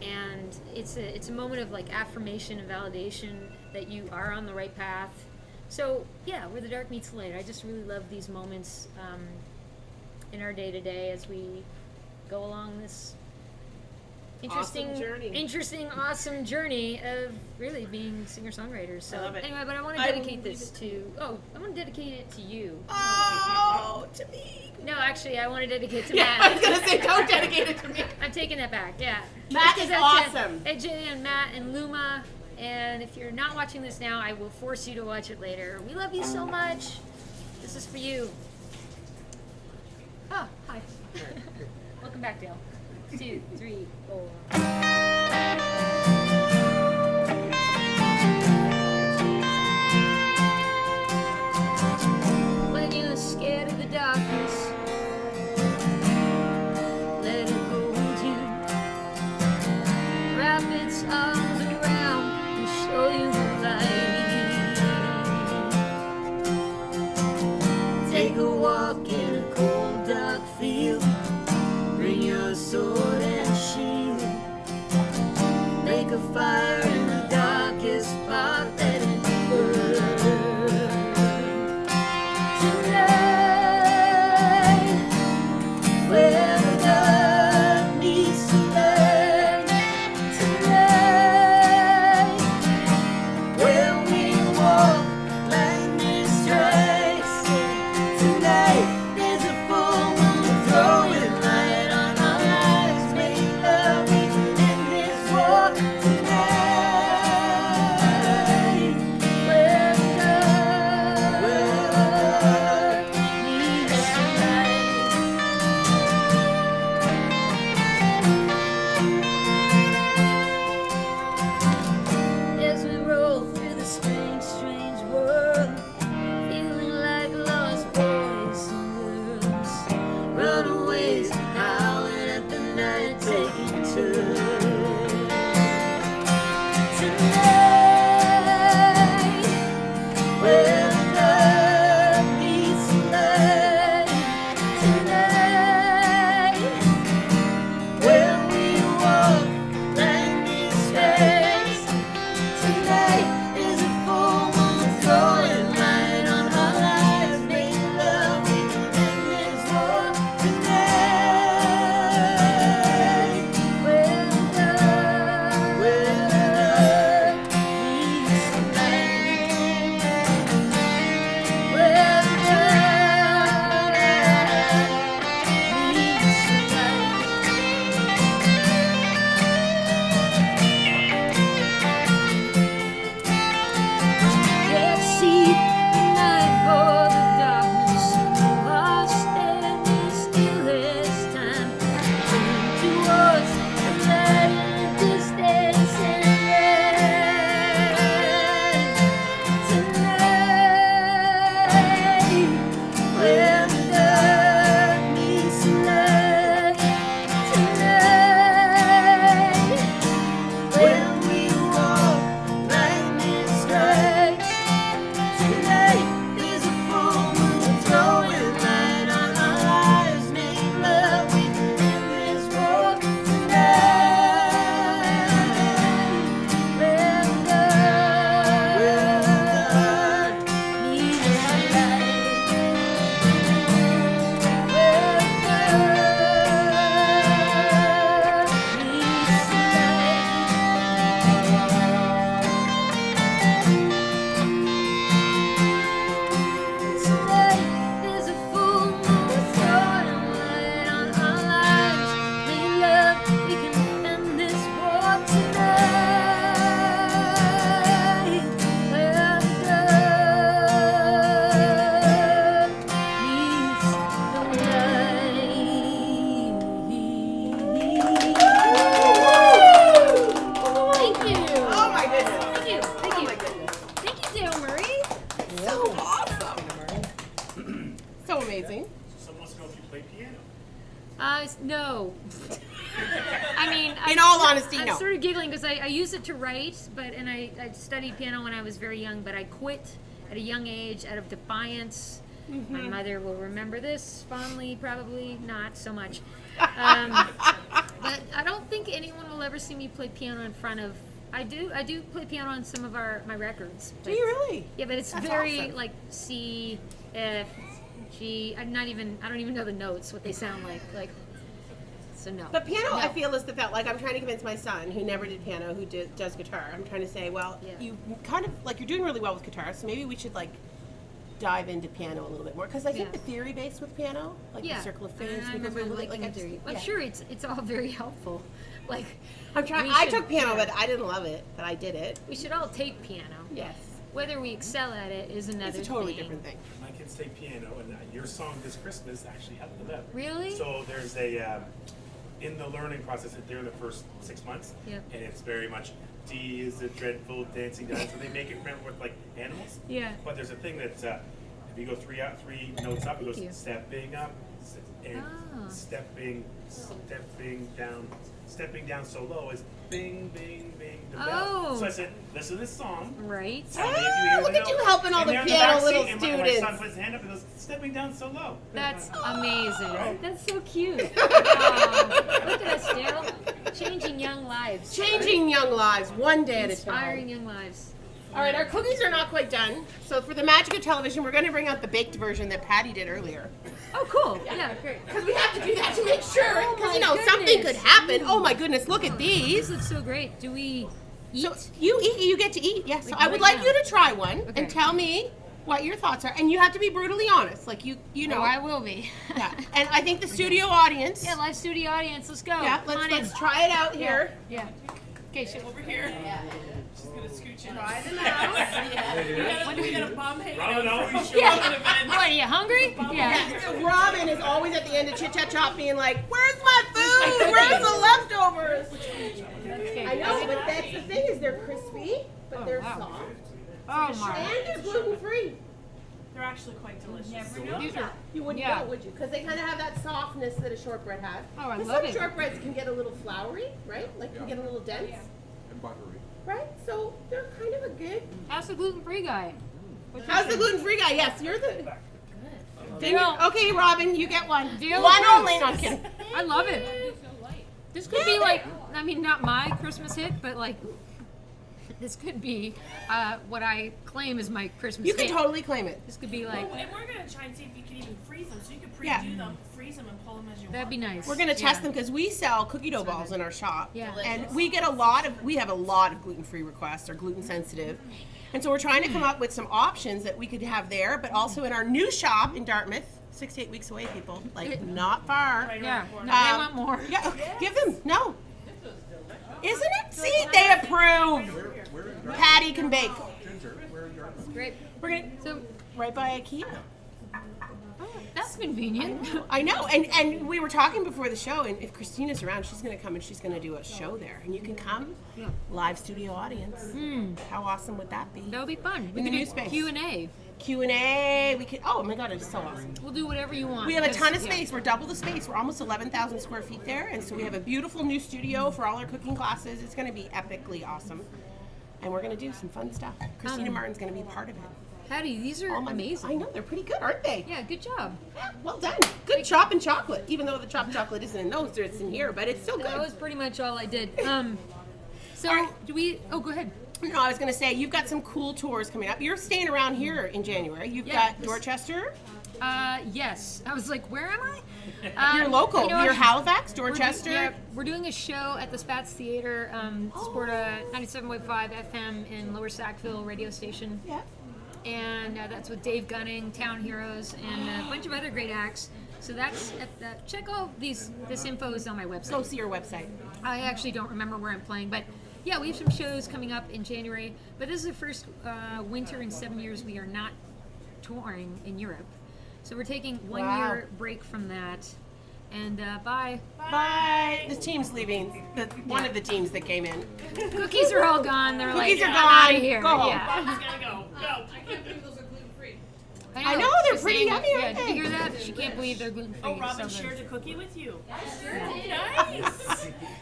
and it's a moment of like affirmation and validation that you are on the right path. So yeah, where the dark meets the light. I just really love these moments in our day to day as we go along this interesting, awesome journey of really being singer-songwriters. So I love it. anyway, but I want to dedicate this to. Oh, I want to dedicate it to you. Oh, to me. No, actually, I want to dedicate it to Yeah, Matt. I was gonna say, don't dedicate it to me. I'm taking that back. Yeah, Matt Just is 'cause that's awesome. AJ and Matt and Luma. And if you're not watching this now, I will force you to watch it later. We love you so much. This is for you. Oh, hi. Welcome back, Dale. 2, 3, 4. When you're scared of the darkness, let it hold you. Wrap its arms around and show you the light. Take a walk in a cold, dark field. Bring your sword and shield. In all honesty, I'm no. sort of giggling because I use it to write, and I studied piano when I was very young, but I quit at a young age out of defiance. Mm-hmm. My mother will remember this fondly, probably not so much. But I don't think anyone will ever see me play piano in front of. I do play piano on some of my records. Do you really? Yeah, but it's That's very awesome. like C, F, G. I don't even know the notes, what they sound like. So no. But piano, No. I feel is the fact. Like I'm trying to convince my son, who never did piano, who does guitar. I'm trying to say, well, Yeah. you kind of like you're doing really well with guitar, so maybe we should like dive into piano a little bit more because I think Yeah. the theory based with piano, like the circle of fifths, I we go remember through liking like the theory. I'm yeah. sure it's all very helpful. Like I'm trying. we I should- took piano, yeah. but I didn't love it. But I did it. We should all take piano. Yes, Whether we excel at it is another it's a totally thing. different thing. My kids take piano, and your song this Christmas actually helped them out. Really? So there's a in the learning process that they're in the first 6 months, Yep. and it's very much D is a dreadful dancing dance. So they make it remember with like animals. Yeah. But there's a thing that if you go three notes up, it goes you. stepping up, and Ah. stepping down so low is bing, bing, bing, the bell. Oh. So I said, listen to this song. Right. Tell me if you hear look the at you note. helping all And the they're in piano back little seat, and my students. son puts his hand up and goes, stepping down so low. That's amazing. That's so cute. Oh, look at us, Dale. Changing young lives. Changing young lives one day at a Inspiring time. young lives. All right, our cookies are not quite done. So for the magic of television, we're going to bring out the baked version that Patty did earlier. Oh, cool. Yeah, great. Because we have to do that to make sure. Oh Because, my something goodness. could happen. Oh my goodness, look at These these. look so great. Do we eat? So you eat, you get to eat. Yes. So Like I would right like now. you to try one Okay. and tell me what your thoughts are. And you have to be brutally honest. Like you know. I will be. Yeah. And I think the studio audience. Yeah, live studio audience. Let's go. Yeah, Come on let's in. try it out here. Yeah. Okay, so Over here. She's gonna scooch in. Try them out. We got a bomb hanging Robin out. always shows Yeah. up. What, are you hungry? Yeah. Yeah, Robin is always at the end of Chit Chat Chop being like, "Where's my food? Where's the leftovers?" Okay. I know, but that's the thing is they're crispy, but they're wow. soft, Oh my. and they're gluten free. They're actually quite delicious. These are. You wouldn't Yeah. know, would you? Because they kind of have that softness that a shortbread has. Oh, I 'Cause love some it. shortbreads can get a little floury, right? Like can get a little dense, And buttery. right? So they're kind of a good. How's the gluten-free guy? What's your How's the thing? gluten-free guy? Yes, you're the. Deal. Okay, Robin, you get one. Deal One approved. only. No, I'm kidding. I love it. This could be like, I mean, not my Christmas hit, but like, this could be what I claim is my Christmas You hit. can totally claim it. This could be like, And we're gonna try and see if you can even freeze them, so you can Yeah. pre-do them, freeze them, and pull them as you that'd be want. nice. We're gonna test Yeah. them because we sell cookie dough balls in our shop. Yeah. And we have a lot of gluten-free requests or gluten sensitive. And so we're trying to come up with some options that we could have there, but also in our new shop in Dartmouth, 6 to 8 weeks away, people, like not far. Right Yeah, around the corner. no, they want more. Yeah, okay, give them. No. Isn't it? See, they approve. Where in Dartmouth? Patty can bake. Ginger, where in Dartmouth? Great. We're gonna So, right by IKEA. oh, that's convenient. I know, and we were talking before the show, and if Christina's around, she's gonna come and she's gonna do a show there, and you can come, Yeah. live studio audience. How awesome would that be? That would be fun. We In the could new do space. Q&A. Q&A. We could. Oh my God, it's so awesome. We'll do whatever you want. We have a ton of because- yeah. space. We're double the space. We're almost 11,000 square feet there, and so we have a beautiful new studio for all our cooking classes. It's going to be epically awesome, and we're going to do some fun stuff. Christina Martin's going to be part of it. Patty, these are Oh my- amazing. I know they're pretty good, aren't they? Yeah, good job. Yeah, well done. Good chopping chocolate, even though the chopped chocolate isn't in those, it's in here, but it's still That good. was pretty much all I did. So, All right. do we, oh, go ahead. No, I was going to say you've got some cool tours coming up. You're staying around here in January. You've Yeah, got this- Dorchester. Yes. I was like, where am I? You're local. you know, You're Halifax, We're do- Dorchester. yeah, we're doing a show at the Spats Theater to support a 97.5 FM in Lower Sackville radio station. Yeah. And that's with Dave Gunning, Town Heroes, and a bunch of other great acts. So that's at the, check all this info is on my website. Go see your website. I actually don't remember where I'm playing, but yeah, we have some shows coming up in January. But this is the first winter in 7 years we are not touring in Europe. So we're taking 1 Wow. year break from that. And bye. Bye. The team's leaving. One of the teams that came in. Cookies are all gone. They're Cookies like, are I'm out gone. of here. Go home. Yeah. Just gotta go. Go. I can't believe those are gluten-free. I know, they're She's pretty saying yummy, that- aren't Did you they? hear that? She can't believe they're gluten free. Oh, Robin shared a cookie with you. Nice.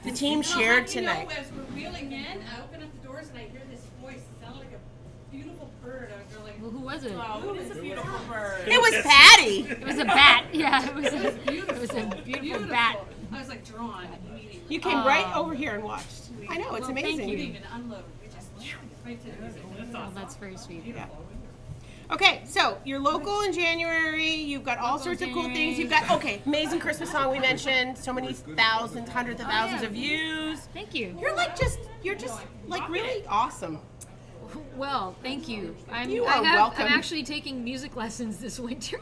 The team shared tonight. As we're wheeling in, I open up the doors and I hear this voice. It sounded like a beautiful bird. I was like, Well, who was it? Oh, it is a beautiful bird. It was Patty. It was a bat. Yeah, it was a beautiful bat. I was like drawn immediately. You came right over here and watched. I know, it's Well, thank amazing. you. We didn't even unload. We just right to the music. Oh, that's very sweet. Yeah. Okay, so you're local in January. You've got all sorts of cool things. You've got amazing Christmas song we mentioned. So many thousands, hundreds of thousands of views. Thank you. You're just like really awesome. Well, thank you. You are welcome. I'm actually taking music lessons this winter.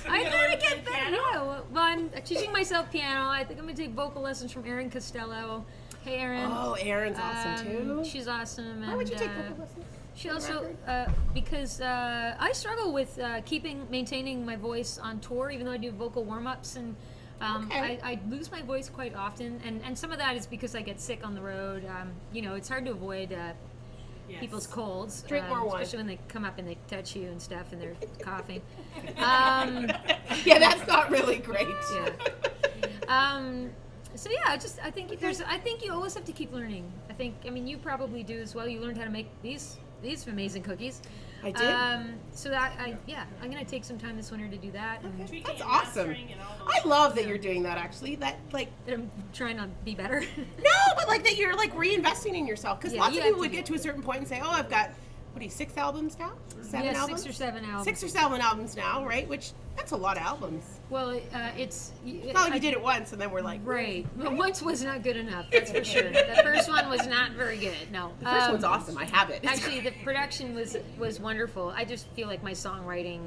I gotta get better. Yeah, well, I'm teaching myself piano. I think I'm gonna take vocal lessons from Erin Costello. Hey, Erin. Oh, Erin's awesome too. She's awesome. Why would you take vocal lessons? She also, because I struggle with maintaining my voice on tour, even though I do vocal warm-ups, and I lose my voice quite often, and some of that is because I get sick on the road. It's hard to avoid people's colds, Drink more wine. especially when they come up and they touch you and stuff, and they're coughing. Yeah, that's not really great. Yeah. So yeah, I think you always have to keep learning. I mean, you probably do as well. You learned how to make these amazing cookies. I did. So that I'm gonna take some time this winter to do that. And Tweaking That's and awesome. mastering and all those I love that you're doing that. Actually, that that I'm trying to be better. No, but like that you're like reinvesting in yourself because Yeah, lots you of have people to would get to a certain point and say, "Oh, I've got 6 albums now? 7 Yeah, albums? 6 or 7 albums. 6 or 7 albums now, right? Which that's a lot of albums. Well, it's It's not like you did it once and then we're like, right. Well, once was not good enough. That's for sure. The first one was not very good. No. The first one's awesome. I have it. It's Actually, the production was wonderful. I just feel like my songwriting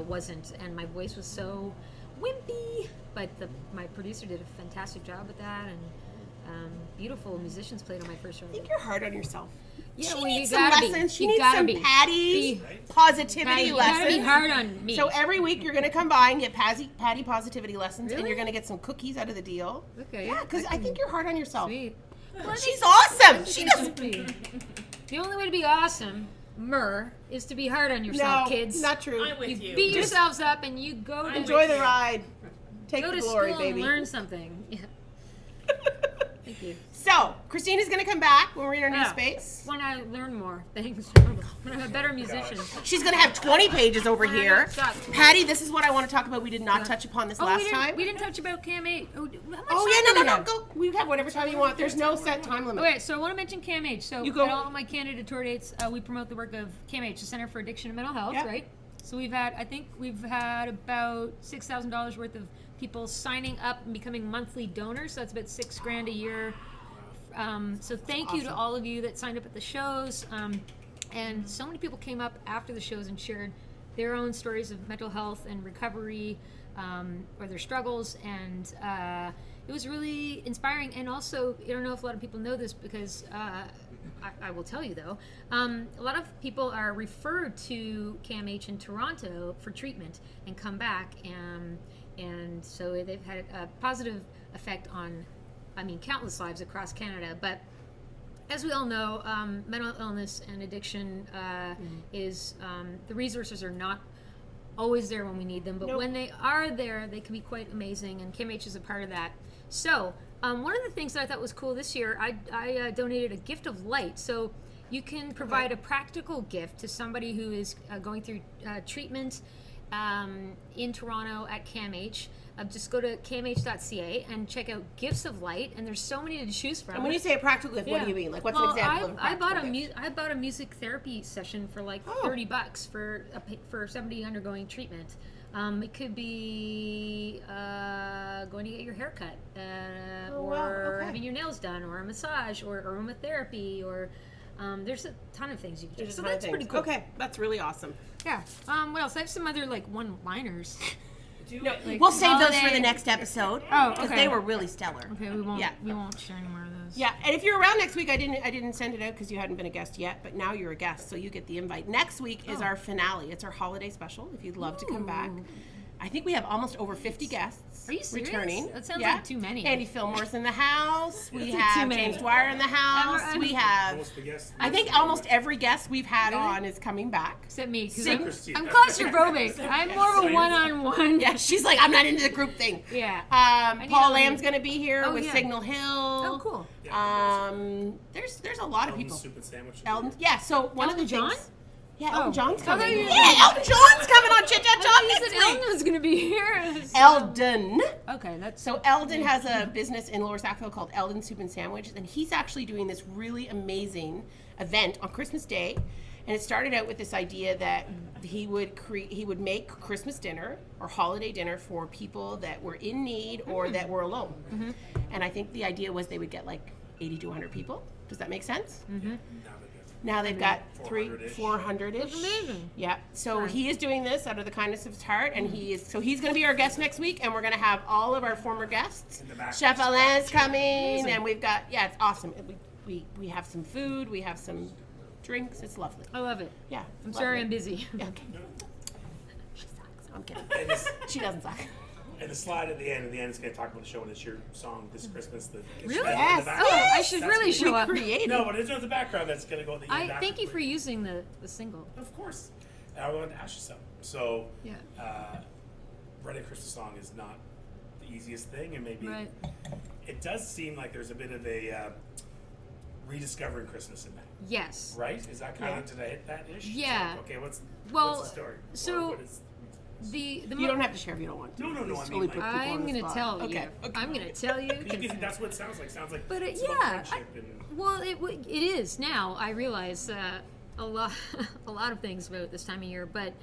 wasn't, and my voice was so wimpy. But my producer did a fantastic job with that, and beautiful musicians played on my first I record. think you're hard on yourself. Yeah, She well, needs you some gotta lessons. be. She You needs gotta some be. Patty Patty, positivity you lessons. gotta be hard on me. So every week you're going to come by and get Patty positivity lessons, and Really? you're going to get some cookies out of the deal. Okay. Yeah, because I think you're hard on yourself. Sweet. Well, She's awesome. She She doesn't. The only way to be awesome, is to be hard on yourself, No, kids. not true. I'm with you. Beat yourselves up and you go to Enjoy the ride. Take go the to glory, school baby. and learn something. Yeah. Thank you. So, Christina's going to come back when we're in our new Yeah. space. When I learn more things, when I'm a better musician. She's going to have 20 pages over When I here. don't suck. Patty, this is what I want to talk about. We did not touch upon this last time. We didn't touch about Cam 8. Oh, how much Oh, time yeah, do no, we have? go. We have whatever time you want. There's no set time limit. Okay, so I want to mention Cam H. So You go. at all of my candidate tour dates, we promote the work of Cam H, the Center for Addiction and Mental Health, Yep. right? So we've had about $6,000 worth of people signing up and becoming monthly donors. So that's about $6,000 a year. So thank you to awesome. all of you that signed up at the shows. And so many people came up after the shows and shared their own stories of mental health and recovery, or their struggles, and it was really inspiring. And also, I don't know if a lot of people know this, because I will tell you though, a lot of people are referred to CAMH in Toronto for treatment and come back, and so they've had a positive effect on, countless lives across Canada. But as we all know, mental illness and addiction is, the resources are not always there when we need them, but Nope. when they are there, they can be quite amazing, and CAMH is a part of that. So one of the things that I thought was cool this year, I donated a gift of light. So you can provide a practical gift to somebody who is going through treatment in Toronto at CAMH. Just go to camh.ca and check out Gifts of Light, and there's so many to choose from. And when you say a practical gift, what do you mean? Like, what's an example of a I practical gift? I bought a music therapy session for like $30 for somebody undergoing treatment. It could be going to get your hair cut, or okay. having your nails done, or a massage, or aromatherapy, or there's a ton of things you can do. There's So a ton of that's things. pretty cool. Okay, that's really awesome. Yeah. What else? I have some other like one-liners. Like We'll save those for holiday- the next episode. Oh, because okay. they were really stellar. Okay, we won't. Yeah. We won't share any more of those. Yeah, and if you're around next week, I didn't send it out because you hadn't been a guest yet, but now you're a guest, so you get the invite. Next week is our finale. It's our holiday special. If you'd love to come back, I think we have almost over 50 guests. Are you serious? Returning? That sounds Yeah. like too many. Andy Fillmore's in the house. We Too have many. James Dwyer in the house. I'm- We have. Most of the guests. I think almost every guest we've had on is coming back. Except me, because Sing- Christina. I'm claustrophobic. I'm more of a one-on-one. Yeah, she's like, I'm not into the group thing. Yeah. Paul need to Lamb's leave. going to be here Oh, with yeah. Signal Hill. Oh, cool. There's a lot of Elton people. Soup and Sandwich. Elton, yeah. So one of the Elton John? things. Yeah, Oh. Elton John's I coming. thought you- Yeah, Elton John's coming on Chit Chat Shop You next said Elton week. was going to be here. Eldon. Okay, that's So Eldon has a business in Lower Sackville called Eldon Soup and Sandwich, and he's actually doing this really amazing event on Christmas Day. And it started out with this idea that he would make Christmas dinner or holiday dinner for people that were in need or that were alone. And I think the idea was they would get like 80 to 100 people. Does that make sense? Now they've got 400-ish. That's amazing. Yeah. So he is doing this out of the kindness of his heart, and he's going to be our guest next week, and we're going to have all of our former guests. In the back. Chef Alain's coming, and we've got it's awesome. We have some food, we have some drinks. It's lovely. I love it. Yeah. I'm sorry I'm busy. Yeah, okay. She sucks. I'm kidding. And this, She doesn't suck. and the slide at the end is going to talk about the show, and it's your song this Christmas. Really? Yes. In the Oh, background. I should That's really gonna show up. Creative. No, but it's in the background that's going to go. Thank you for using the single. Of course. I wanted to ask you something. So, Yeah. writing a Christmas song is not the easiest thing, and maybe Right. it does seem like there's a bit of a rediscovering Christmas in that, Yes. right? Is that kind of, did I hit that ish? Yeah. Okay, what's Well, the story? so- Or what is, The You don't have to share if you don't want to. No, I Just mean, only like- put people on I'm the gonna spot. tell you. Okay. I'm gonna tell you. that's what it sounds like. Sounds like But it's yeah, about friendship and well, it is now. I realize a lot of things about this time of year, but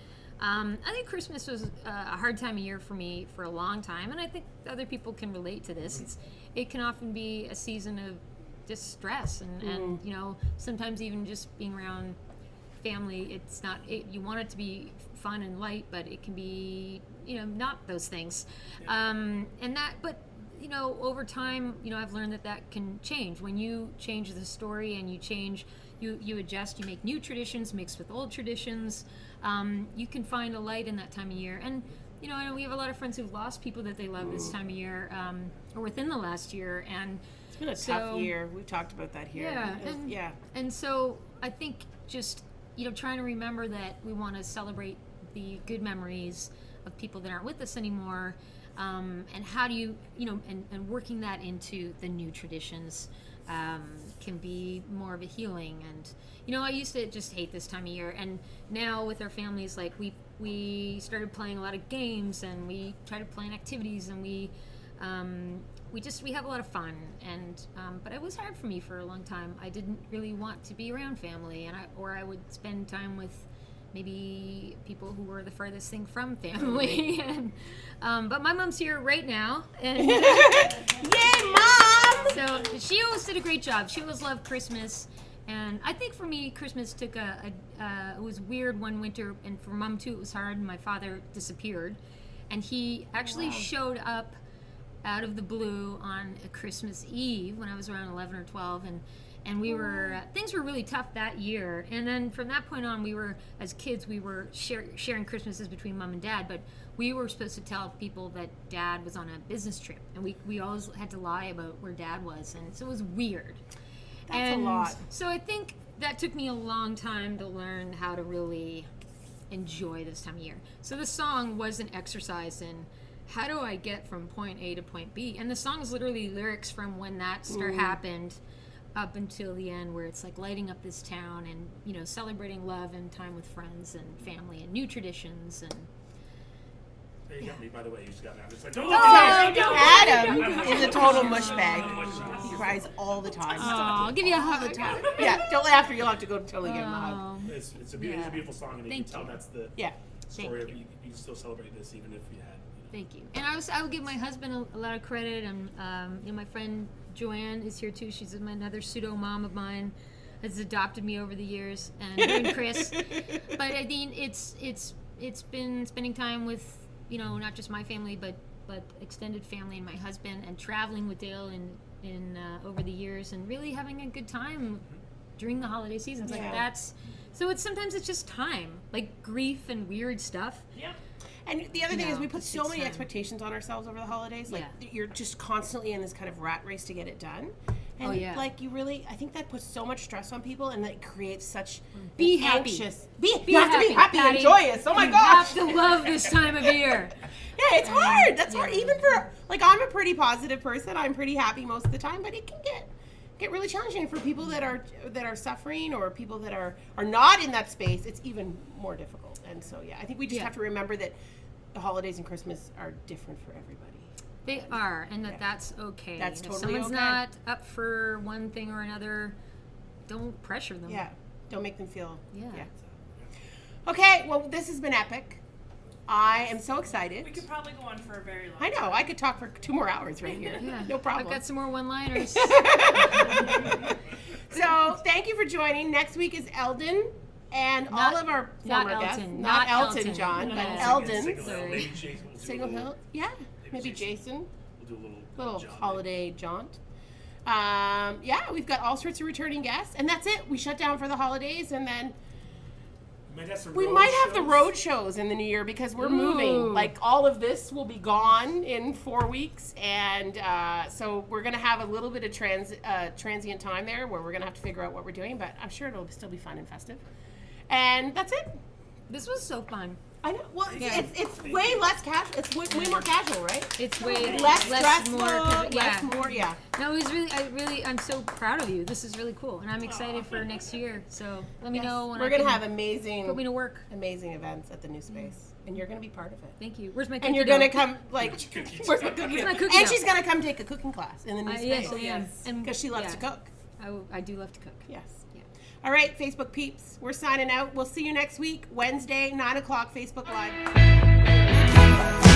I think Christmas was a hard time of year for me for a long time, and I think other people can relate to this. It can often be a season of distress, and you know, sometimes even just being around family. It's not. You want it to be fun and light, but it can be, you know, not those things, and that. But you know, over time, you know, I've learned that can change. When you change the story and you change, you adjust, you make new traditions mixed with old traditions, you can find a light in that time of year. And, you know, I know we have a lot of friends who've lost people that they love this time of year, or within the last year. And It's been a tough year. We've talked about that here. yeah, Yeah. and so I think just, you know, trying to remember that we want to celebrate the good memories of people that aren't with us anymore, and how do you know, and working that into the new traditions can be more of a healing. And, you know, I used to just hate this time of year, and now with our families, like we started playing a lot of games, and we tried playing activities, and we have a lot of fun. And but it was hard for me for a long time. I didn't really want to be around family, and I would spend time with maybe people who were the furthest thing from family. And, but my mom's here right now, and Yay, Mom! so she always did a great job. She always loved Christmas, and I think for me, Christmas took it was weird one winter, and for Mom too, it was hard. My father disappeared, and he actually showed up out of the blue on a Christmas Eve when I was around 11 or 12, and we were things were really tough that year. And then from that point on, we were, as kids, we were sharing Christmases between Mom and Dad, but we were supposed to tell people that Dad was on a business trip, and we always had to lie about where Dad was, and so it was weird. That's a lot. So I think that took me a long time to learn how to really enjoy this time of year. So the song was an exercise in how do I get from point A to point B, and the song is literally lyrics from when that happened up until the end, where it's like lighting up this town and, you know, celebrating love and time with friends and family and new traditions. And you got me, by the way. You just got me. I'm just like, Adam is a total mushbag. He cries all the time. oh, I'll give you a hug. Yeah, till after you'll have to go totally give him a hug. It's a beautiful song, and you Thank can tell you. that's the Yeah. story of you still celebrate this even if you had. Thank you. And I would give my husband a lot of credit, and you know, my friend Joanne is here too. She's another pseudo mom of mine, has adopted me over the years, and her and Chris. But I mean, it's been spending time with, you know, not just my family, but extended family and my husband, and traveling with Dale in over the years, and really having a good time during the holiday seasons. Like Yeah. that's so. Sometimes it's just time, like grief and weird stuff. Yeah. And the other thing is we put it's so many time. expectations on ourselves over the holidays. Like you're just constantly in this kind of rat race to get it done. And like you really, I think that puts so much stress on people, and that creates such Be happy. anxious. You have to be happy and Patty. joyous. Oh my You gosh! have to love this time of year. Yeah, it's hard. That's hard. Even for like, I'm a pretty positive person. I'm pretty happy most of the time, but it can get really challenging for people that are suffering, or people that are not in that space. It's even more difficult. And so I think we just have to remember that the holidays and Christmas are different for everybody. They are, and that's okay. That's And totally if someone's okay. not up for one thing or another, don't pressure them. Yeah, don't make them feel. Yeah. Okay, well, this has been epic. I am so excited. We could probably go on for a very long I know. I could talk for 2 more hours right here. Yeah. No problem. I've got some more one-liners. So thank you for joining. Next week is Eldon and all of our not former guests. Elton. Not Not Elton Elton. John, No. but Signal Eldon. Signal Hill. Maybe Jason will do Signal a little- Hill. Yeah. Maybe Jason. We'll do a Little John holiday jaunt. We've got all sorts of returning guests, and that's it. We shut down for the holidays, and then We might have some we road might have the shows. road shows in the new year because we're moving. Like all of this will be gone in 4 weeks, and so we're gonna have a little bit of transient time there where we're gonna have to figure out what we're doing. But I'm sure it'll still be fun and festive. And that's it. This was so fun. I know. Well, it's way less casual. It's way more casual, right? It's way Less stressful. more. Less more. Yeah. No, it was I'm so proud of you. This is really cool, and I'm excited for next year. So let me know when We're I gonna can have amazing, put me to work. amazing events at the new space, and you're gonna be part of it. Thank you. Where's my cookie And you're dough? gonna come like, where's my cookie? Where's my dough? cookie And dough? she's gonna come take a cooking class in the new Yes, space. I am. And Because she loves to cook. I do love to cook. Yes. Yeah. All right, Facebook peeps, we're signing out. We'll see you next week, Wednesday, 9 o'clock, Facebook Live.